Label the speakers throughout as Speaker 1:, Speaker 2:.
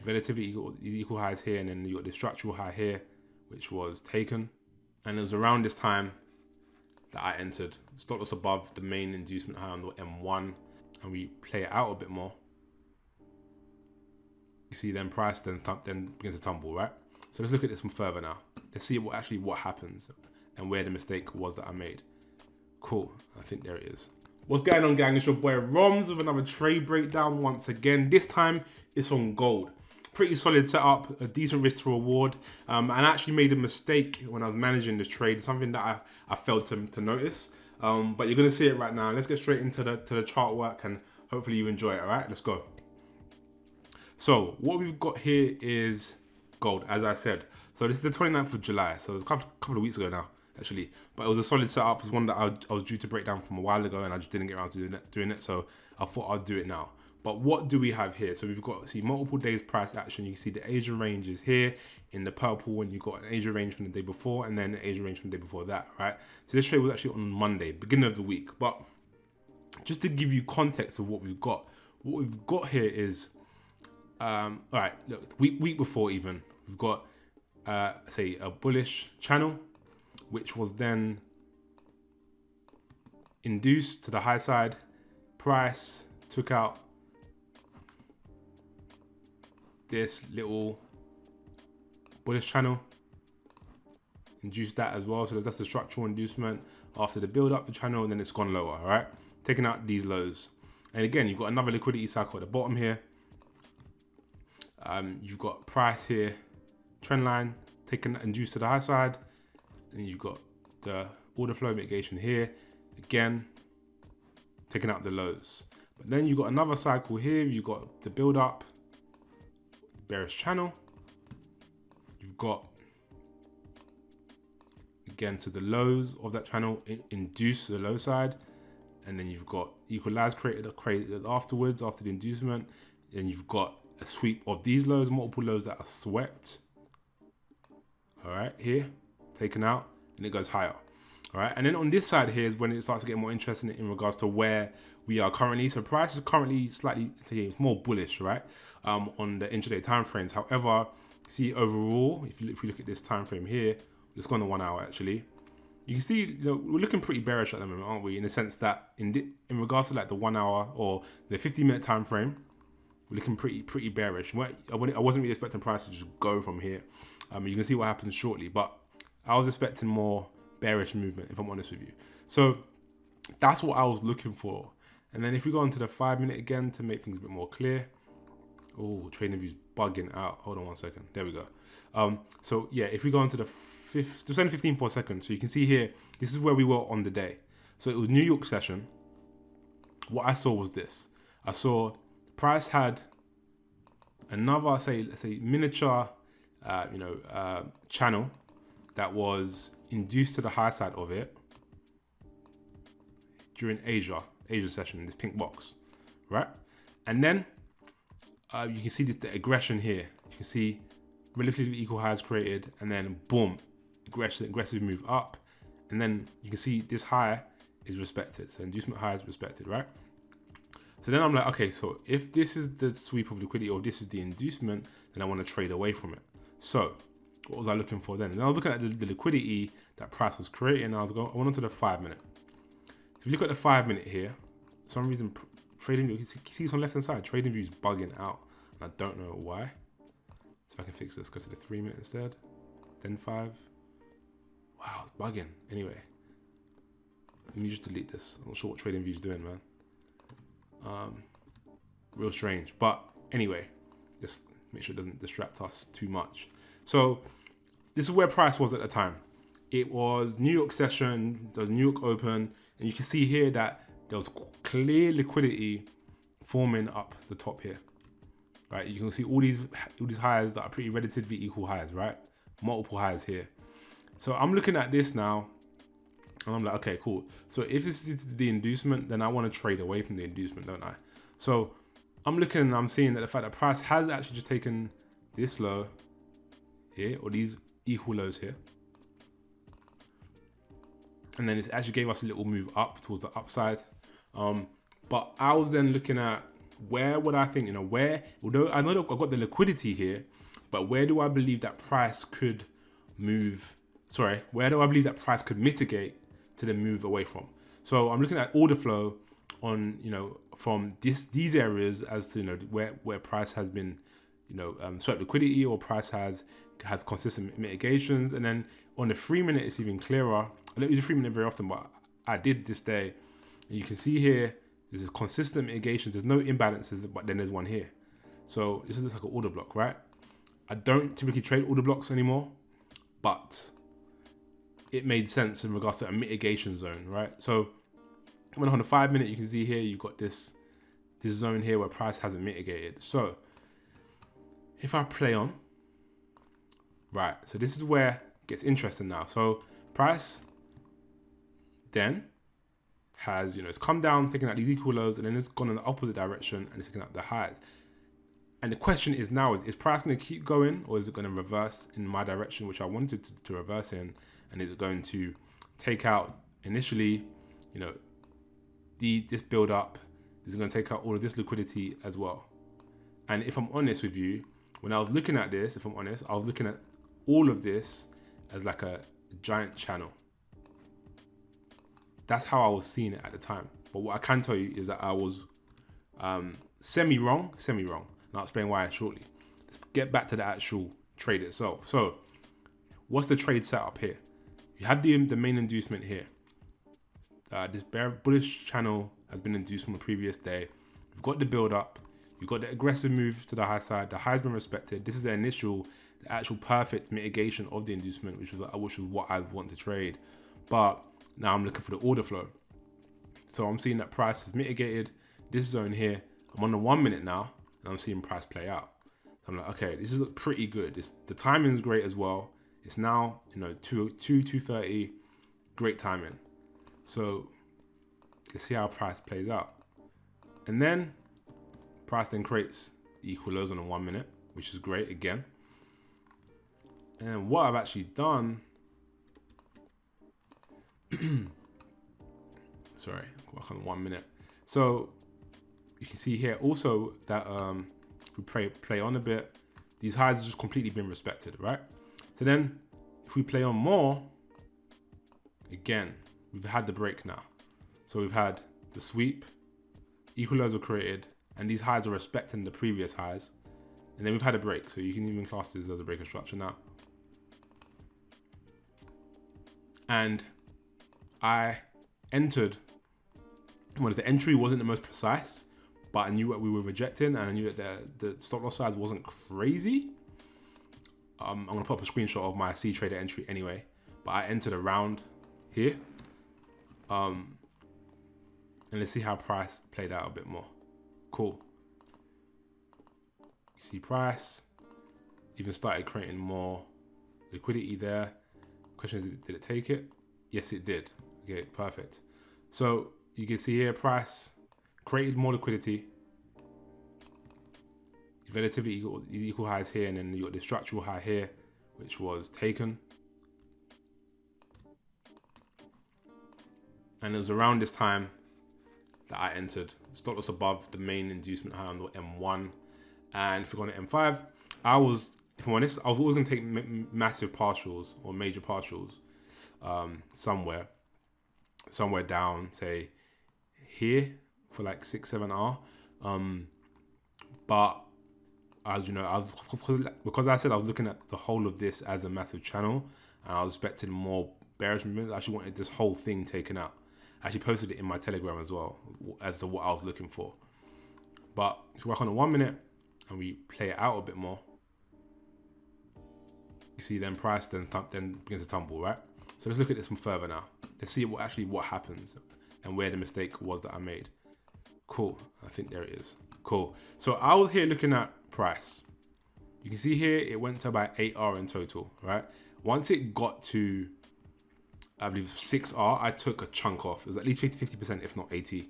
Speaker 1: relatively equal highs here, and then you got the structural high here, which was taken. And it was around this time that I entered. Stop loss above the main inducement high on the M1, and we play it out a bit more. You see then price then begins to tumble, right? So let's look at this further now. Let's see what happens and where the mistake was that I made. Cool, I think there it is. What's going on, gang? It's your boy Roms with another trade breakdown once again. This time it's on gold. Pretty solid setup, a decent risk to reward. And I actually made a mistake when I was managing this trade, something that I failed to notice. But you're gonna see it right now. Let's get straight into the chart work and hopefully you enjoy it, all right? Let's go. So what we've got here is gold, as I said. So this is the 29th of July, so it's a couple of weeks ago now, actually. But it was a solid setup. It's one that I was due to break down from a while ago, and I just didn't get around to doing it. So I thought I'd do it now. But what do we have here? So we've got, see, multiple days price action. You can see the Asia range is here in the purple, and you've got an Asia range from the day before, and then an Asia range from the day before that, right? So this trade was actually on Monday, beginning of the week. But just to give you context of what we've got here is, all right, look, week before even, we've got, say, a bullish channel, which was then induced to the high side. Price took out this little bullish channel, induced that as well. So that's the structural inducement after the build up the channel, and then it's gone lower, all right? Taking out these lows. And again, you've got another liquidity cycle at the bottom here. You've got price here, trend line, taken induced to the high side. And you've got the order flow mitigation here, again, taking out the lows. But then you've got another cycle here. You've got the build up, bearish channel. You've got, again, to the lows of that channel, induced to the low side. And then you've got equalize created afterwards, after the inducement. And you've got a sweep of these lows, multiple lows that are swept. All right, here, taken out, and it goes higher. All right, and then on this side here is when it starts to get more interesting in regards to where we are currently. So price is currently slightly, it's more bullish, right, on the intraday time frames. However, see overall, if you look at this time frame here, let's go on the 1 hour actually. You can see, we're looking pretty bearish at the moment, aren't we? In the sense that in regards to like the 1 hour or the 50-minute time frame, we're looking pretty bearish. I wasn't really expecting price to just go from here. You can see what happens shortly, but I was expecting more bearish movement, if I'm honest with you. So that's what I was looking for. And then if we go onto the 5-minute again to make things a bit more clear. Oh, trading views bugging out. Hold on 1 second. There we go. So yeah, if we go onto the 15 for a second, so you can see here, this is where we were on the day. So it was New York session. What I saw was this. I saw price had another, let's say miniature, channel that was induced to the high side of it during Asia session in this pink box, right? And then you can see the aggression here. You can see relatively equal highs created, and then boom, aggressive move up, and then you can see this high is respected. So inducement high is respected, right? So then I'm like, okay, so if this is the sweep of liquidity or this is the inducement, then I want to trade away from it. So what was I looking for then? And I was looking at the liquidity that price was creating, and I went on to the 5-minute. If you look at the 5-minute here, for some reason trading view, you see this on left hand side, trading view is bugging out, and I don't know why. So if I can fix this, go to the 3-minute instead, then 5. Wow, it's bugging. Anyway, let me just delete this. I'm not sure what trading view is doing, man. Real strange, but anyway, just make sure it doesn't distract us too much. So this is where price was at the time. It was New York session, there was New York open, and you can see here that there was clear liquidity forming up the top here, right? You can see all these highs that are pretty relatively equal highs, right? Multiple highs here. So I'm looking at this now, and I'm like, okay, cool. So if this is the inducement, then I want to trade away from the inducement, don't I? So I'm looking and I'm seeing that the fact that price has actually just taken this low here, or these equal lows here. And then it actually gave us a little move up towards the upside. But I was then looking at where would I think, although I know I've got the liquidity here, but where do I believe that price could move? Sorry, where do I believe that price could mitigate to then move away from? So I'm looking at order flow on, from these areas as to, where price has been, swept liquidity, or price has consistent mitigations. And then on the 3 minute, it's even clearer. I don't use the 3 minute very often, but I did this day. And you can see here, there's a consistent mitigations. There's no imbalances, but then there's one here. So this looks like an order block, right? I don't typically trade order blocks anymore, but it made sense in regards to a mitigation zone, right? So when on the 5 minute, you can see here, you've got this zone here where price hasn't mitigated. So if I play on, right, so this is where it gets interesting now. So price then has, it's come down, taking out these equal lows, and then it's gone in the opposite direction and it's taking out the highs. And the question is now, is price going to keep going, or is it going to reverse in my direction, which I wanted to reverse in? And is it going to take out initially, this build up? Is it going to take out all of this liquidity as well? And if I'm honest with you, when I was looking at this, if I'm honest, I was looking at all of this as like a giant channel. That's how I was seeing it at the time. But what I can tell you is that I was semi-wrong. And I'll explain why shortly. Let's get back to the actual trade itself. So what's the trade setup here? You have the main inducement here. This bullish channel has been induced from the previous day. We've got the build up. You've got the aggressive move to the high side. The high's been respected. This is the actual perfect mitigation of the inducement, which was what I want to trade. But now I'm looking for the order flow. So I'm seeing that price has mitigated this zone here. I'm on the 1 minute now, and I'm seeing price play out. So I'm like, okay, this looks pretty good. The timing is great as well. It's now, 2:30, great timing. So let's see how price plays out. And then price then creates equal lows on the 1 minute, which is great again. And what I've actually done, sorry, work on 1 minute. So you can see here also that if we play on a bit, these highs have just completely been respected, right? So then if we play on more, again, we've had the break now. So we've had the sweep, equal lows were created, and these highs are respecting the previous highs. And then we've had a break. So you can even class this as a break of structure now. And I entered, the entry wasn't the most precise, but I knew what we were rejecting, and I knew that the stop loss size wasn't crazy. I'm gonna put up a screenshot of my C trader entry anyway, but I entered around here. And let's see how price played out a bit more. Cool. You see price even started creating more liquidity there. Question is, did it take it? Yes, it did. Okay, perfect. So you can see here, price created more liquidity. Relatively equal highs here, and then you got the structural high here, which was taken. And it was around this time that I entered. Stop loss above the main inducement high on the M1. And if we go on the M5, if I'm honest, I was always going to take massive partials or major partials somewhere down, say here for like 6-7R. But as you know, because I said I was looking at the whole of this as a massive channel, and I was expecting more bearish movements. I actually wanted this whole thing taken out. I actually posted it in my Telegram as well as to what I was looking for. But if we work on the 1 minute and we play it out a bit more, you see then price then begins to tumble, right? So let's look at this from further now. Let's see what happens and where the mistake was that I made. Cool, I think there it is. Cool. So I was here looking at price. You can see here it went to about 8R in total, right? Once it got to, I believe 6R, I took a chunk off. It was at least 50%, if not 80.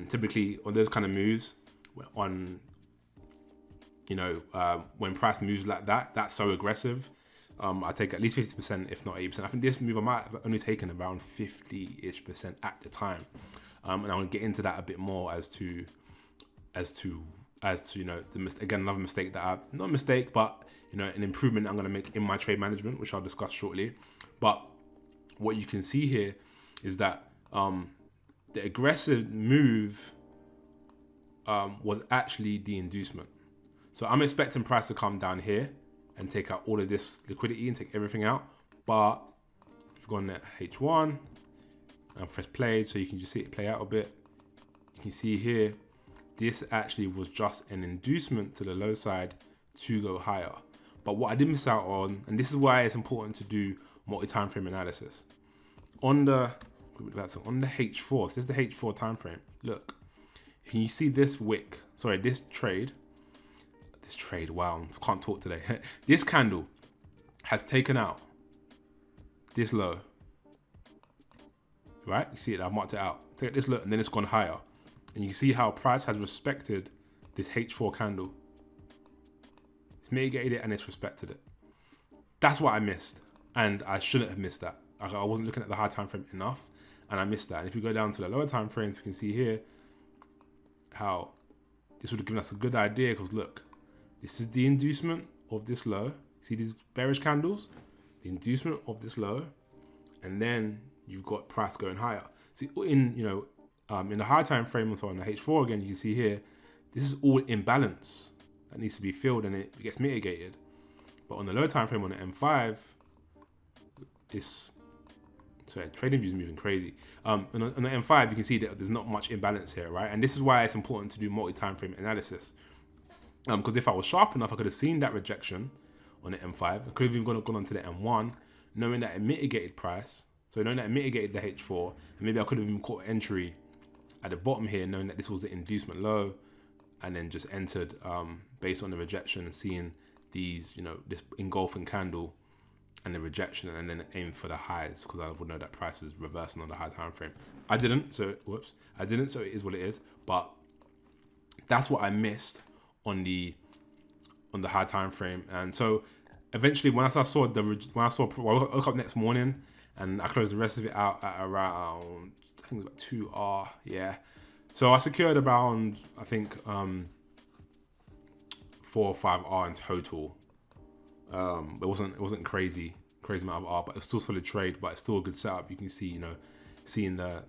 Speaker 1: Typically on those kind of moves, when price moves like that, that's so aggressive. I take at least 50%, if not 80%. I think this move I might have only taken around 50-ish% at the time. And I want to get into that a bit more as to as to you know, again, another mistake that not a mistake, but you know, an improvement I'm going to make in my trade management, which I'll discuss shortly. But what you can see here is that the aggressive move was actually the inducement. So I'm expecting price to come down here and take out all of this liquidity and take everything out. But if you go on that H1 and press play, so you can just see it play out a bit. You can see here, this actually was just an inducement to the low side to go higher. But what I did miss out on, and this is why it's important to do multi-time frame analysis. On the H4, so this is the H4 time frame. Look, can you see this wick? Sorry, this trade, wow, I can't talk today. This candle has taken out this low, right? You see it, I've marked it out. Take this low, and then it's gone higher. And you see how price has respected this H4 candle. It's mitigated it and it's respected it. That's what I missed. And I shouldn't have missed that. I wasn't looking at the high time frame enough, and I missed that. And if you go down to the lower time frames, you can see here how this would have given us a good idea, because look, this is the inducement of this low. See these bearish candles? The inducement of this low, and then you've got price going higher. See, in the high time frame, and so on the H4 again, you can see here, this is all imbalance that needs to be filled, and it gets mitigated. But on the low time frame, on the M5, trading view is moving crazy. On the M5, you can see that there's not much imbalance here, right? And this is why it's important to do multi-time frame analysis. Because if I was sharp enough, I could have seen that rejection on the M5. I could have even gone on to the M1, knowing that it mitigated price. So knowing that it mitigated the H4, and maybe I could have even caught entry at the bottom here, knowing that this was the inducement low, and then just entered based on the rejection and seeing these, this engulfing candle and the rejection, and then aim for the highs, because I would know that price is reversing on the high time frame. I didn't, so it is what it is. But that's what I missed on the high time frame. And so eventually, when I woke up next morning and I closed the rest of it out at around, I think it was about 2R, yeah. So I secured around, I think 4 or 5R in total. It wasn't crazy amount of R, but it's still solid trade, but it's still a good setup. You can see, seeing the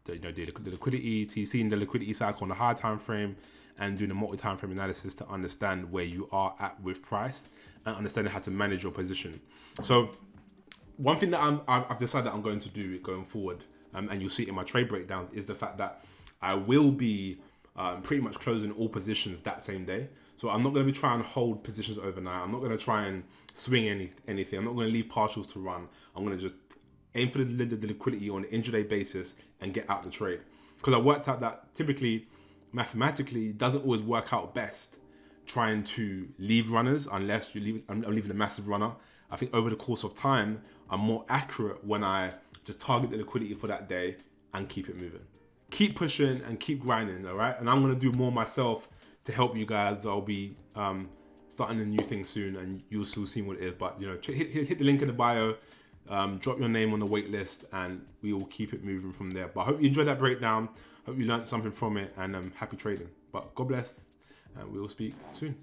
Speaker 1: liquidity, seeing the liquidity cycle on the high time frame, and doing a multi-time frame analysis to understand where you are at with price and understanding how to manage your position. So one thing that I've decided that I'm going to do going forward, and you'll see it in my trade breakdowns, is the fact that I will be pretty much closing all positions that same day. So I'm not going to be trying to hold positions overnight. I'm not going to try and swing anything. I'm not going to leave partials to run. I'm going to just aim for the liquidity on an intraday basis and get out the trade. Because I worked out that typically, mathematically, it doesn't always work out best trying to leave runners unless I'm leaving a massive runner. I think over the course of time, I'm more accurate when I just target the liquidity for that day and keep it moving. Keep pushing and keep grinding, all right? And I'm going to do more myself to help you guys. I'll be starting a new thing soon, and you'll still see what it is. But hit the link in the bio, drop your name on the wait list, and we will keep it moving from there. But I hope you enjoyed that breakdown. Hope you learned something from it, and happy trading. But God bless, and we will speak soon.